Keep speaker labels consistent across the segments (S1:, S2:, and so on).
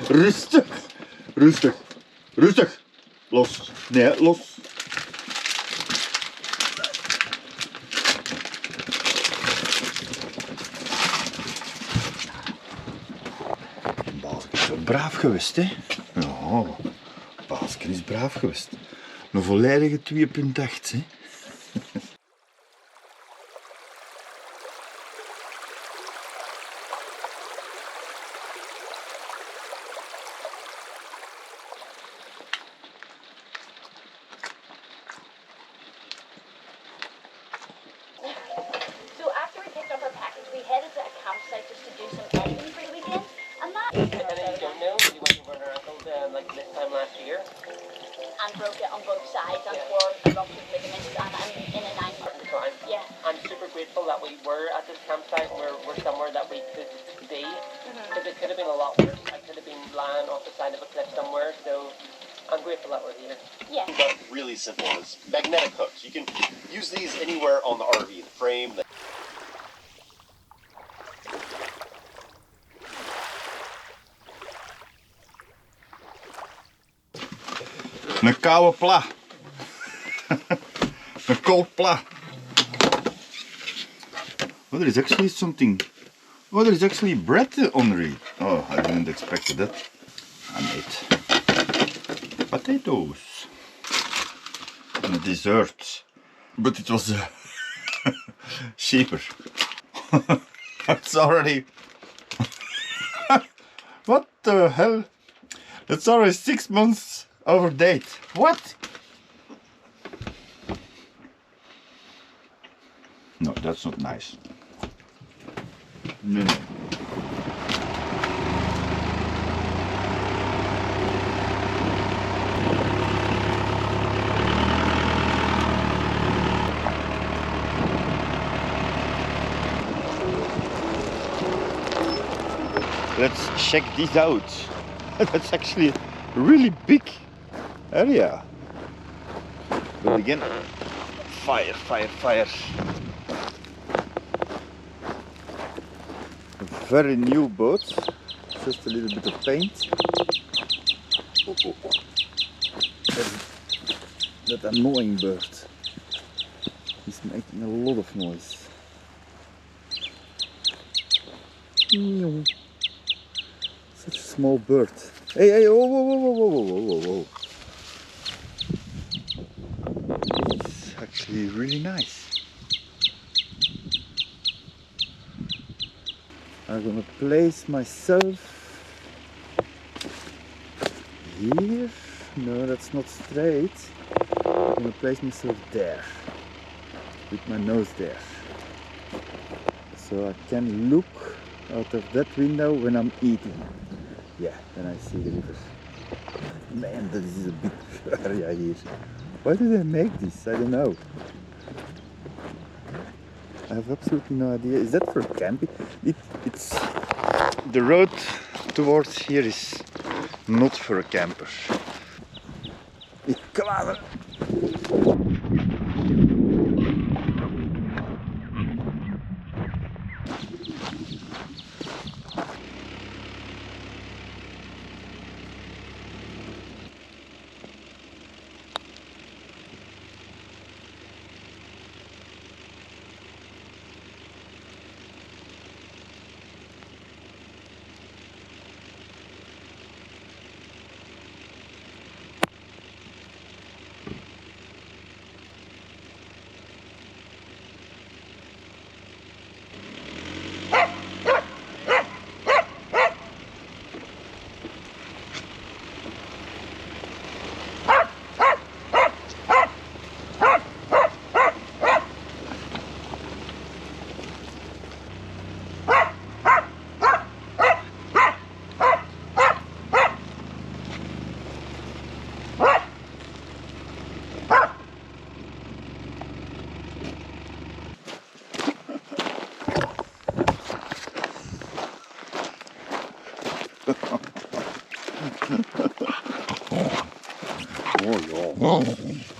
S1: Rustig. Rustig. Rustig. Los. Nee, los. Baasje is wel braaf geweest, hè? Ja, Baasje is braaf geweest. Een volledige 2,8, hè?
S2: And broke it on both sides and tore a ruptured ligaments and in a 9-month
S3: time.
S2: Yeah.
S3: I'm super grateful that we were at this campsite. We're somewhere that we could stay. Because it could have been a lot worse. I could have been lying off the side of a cliff somewhere. So I'm grateful that we're here.
S2: Yeah.
S4: But really simple is magnetic hooks. You can use these anywhere on the RV. The frame.
S1: Een koude pla. Een cold pla. Oh, there is actually something. Oh, there is actually bread on it. Oh, I didn't expect that. I made potatoes and a dessert, but it was cheaper. It's already. What the hell? It's already 6 months over date. What? No, that's not nice. No, no. Let's check this out. That's actually a really big area. But again, fire, fire, fire. A very new boat, just a little bit of paint. Oh, oh, oh. That annoying bird. He's making a lot of noise. Meow. Such a small bird. Hey, hey, whoa, whoa, whoa, whoa, whoa, whoa, whoa, whoa. It's actually really nice. I'm gonna place myself here. No, that's not straight. I'm gonna place myself there, with my nose there. So I can look out of that window when I'm eating. Yeah, then I see the river. Man, that is a big area here. Why do they make this? I don't know. I have absolutely no idea. Is that for camping? It's the road towards here is not for a camper. Come on.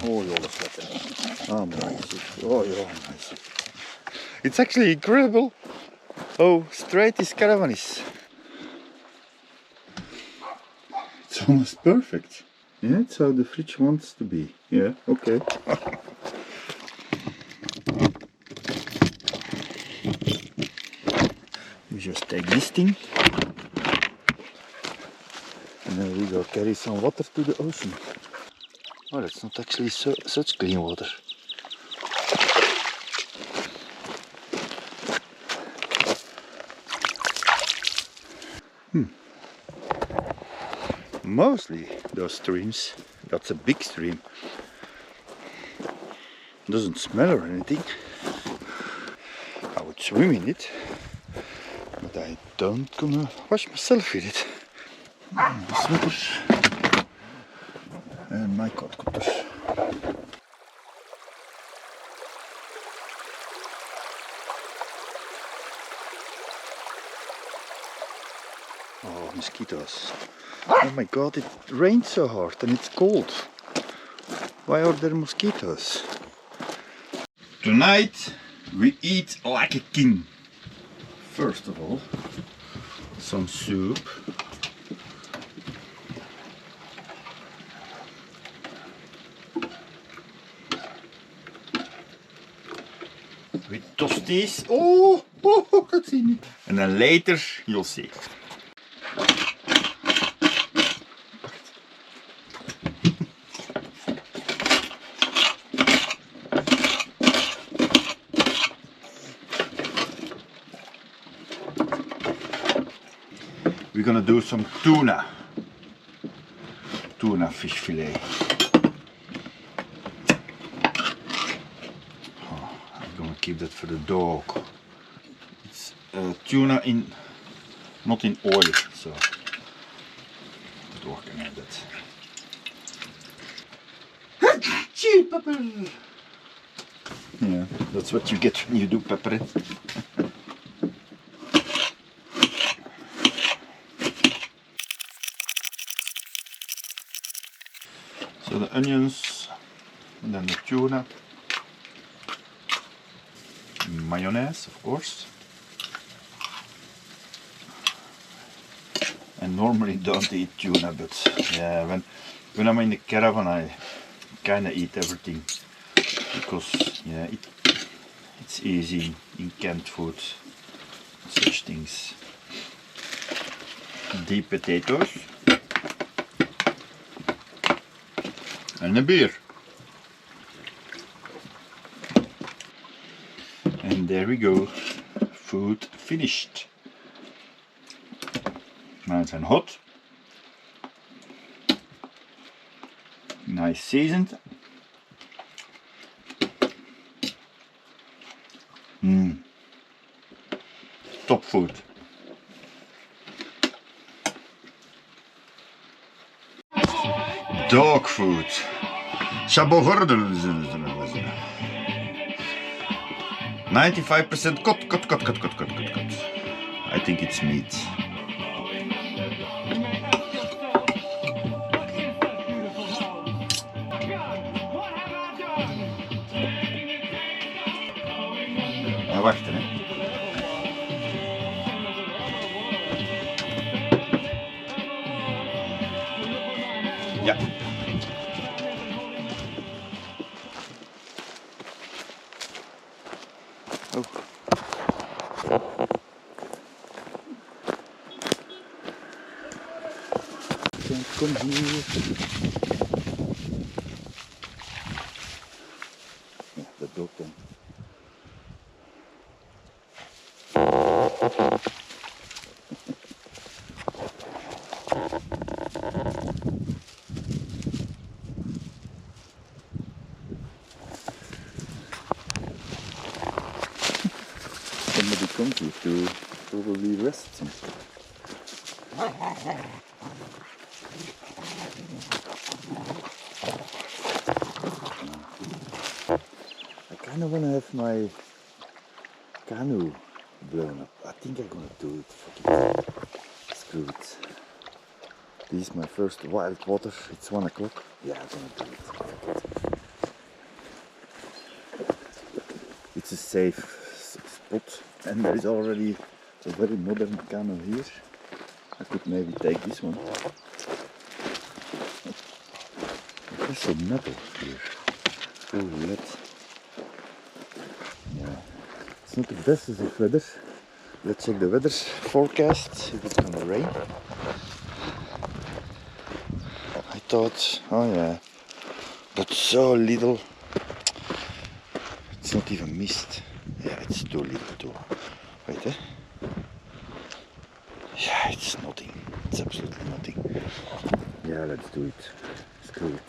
S1: Oh ja, dat is lekker. Amazing. Oh ja, amazing. It's actually incredible how straight this caravan is. It's almost perfect. Yeah, it's how the fridge wants to be. Yeah, okay. We just take this thing and then we go carry some water to the ocean. Oh, that's not actually such clean water. Mostly those streams, that's a big stream. Doesn't smell or anything. I would swim in it, but I don't gonna wash myself with it. The sweaters and my quadcopters. Oh, mosquitoes. Oh my god, it rains so hard and it's cold. Why are there mosquitoes? Tonight we eat like a king. First of all, some soup. With toasties. Oh, that's in it. And then later you'll see. We're gonna do some tuna fish fillet. Oh, I'm gonna keep that for the dog. It's tuna not in oil, so the dog can have that. Chili pepper. Yeah, that's what you get when you do pepper. So the onions, and then the tuna, mayonnaise of course. I normally don't eat tuna, but yeah, when I'm in the caravan I kinda eat everything because yeah, it's easy in canned food, such things. The potatoes. And a beer. And there we go. Food finished. Nice and hot. Nice seasoned. Top food. Dog food. Chabogordel. 95% cut. I think it's meat. Wacht hè. Ja. Oh. Kom hier. Ja, dat doe ik dan. Somebody comes here to probably rest something. I kind of want to have my canoe blown up. I think I'm gonna do it. Fuck it. Screw it. This is my first wild water. It's 1 o'clock. Yeah, I'm gonna do it. Fuck it. It's a safe spot, and there is already a very modern canoe here. I could maybe take this one. That's so metal here. Oh, let. Yeah, it's not the best as of weather. Let's check the weather forecast, if it's gonna rain. I thought, oh yeah, but so little. It's not even mist. Yeah, it's too little too. Wait, eh? Yeah, it's nothing. It's absolutely nothing. Yeah, let's do it. Screw it.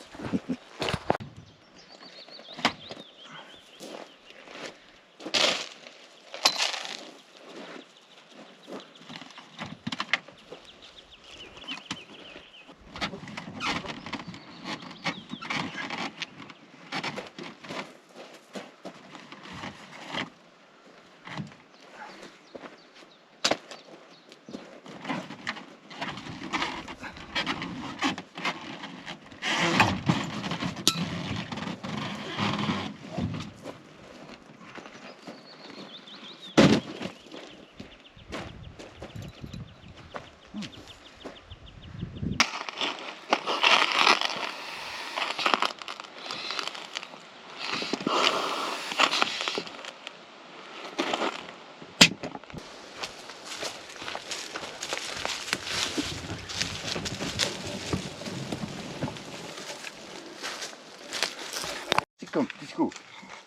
S1: Kom, het is goed.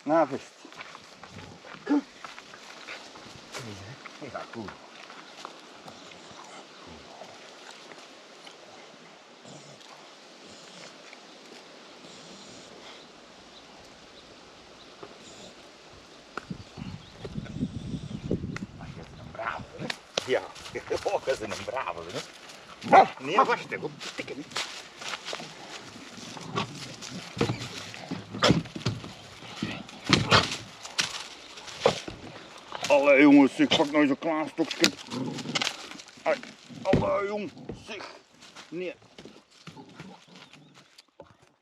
S1: Navest. Kom. Ja, goed. Ja, dat is een brave, hè? Nee, wacht even, op te tikken. Allee jongens, ik pak nou eens een klein stokje. Allee jong, zeg. Nee.